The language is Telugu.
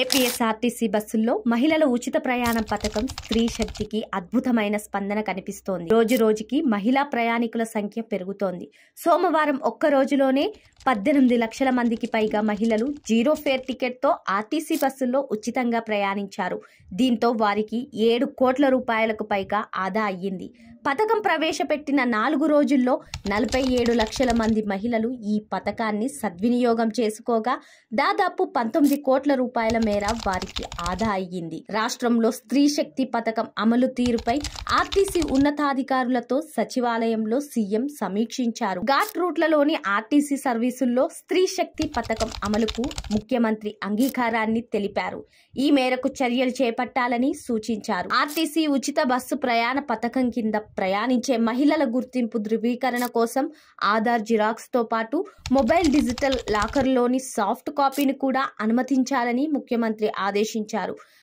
ఏపీఎస్ఆర్టీసీ బస్సుల్లో మహిళల ఉచిత ప్రయాణం పథకం స్త్రీ శక్తికి అద్భుతమైన స్పందన కనిపిస్తోంది. రోజు రోజుకి మహిళా ప్రయాణికుల సంఖ్య పెరుగుతోంది. సోమవారం ఒక్క రోజులోనే 18 లక్షల మందికి పైగా మహిళలు జీరో ఫేర్ టికెట్తో ఆర్టీసీ బస్సుల్లో ఉచితంగా ప్రయాణించారు. దీంతో వారికి 7 కోట్ల రూపాయలకు పైగా ఆదా అయ్యింది. పథకం ప్రవేశపెట్టిన 4 రోజుల్లో 47 లక్షల మంది మహిళలు ఈ పథకాన్ని సద్వినియోగం చేసుకోగా దాదాపు 19 కోట్ల రూపాయల మేర వారికి ఆదా అయ్యింది. రాష్ట్రంలో స్త్రీ శక్తి పథకం అమలు తీరుపై ఆర్టీసీ ఉన్నతాధికారులతో సచివాలయంలో సీఎం సమీక్షించారు. ఘాట్ రూట్లలోని ఆర్టీసీ సర్వీసుల్లో స్త్రీ శక్తి పథకం అమలుకు ముఖ్యమంత్రి అంగీకారాన్ని తెలిపారు. ఈ మేరకు చర్యలు చేపట్టాలని సూచించారు. ఆర్టీసీ ఉచిత బస్సు ప్రయాణ పథకం కింద ప్రయాణించే మహిళల గుర్తింపు ధృవీకరణ కోసం ఆధార్ జిరాక్స్ తో పాటు మొబైల్ డిజిటల్ లాకర్లోని సాఫ్ట్ కాపీని కూడా అనుమతించాలని ముఖ్యమంత్రి ఆదేశించారు.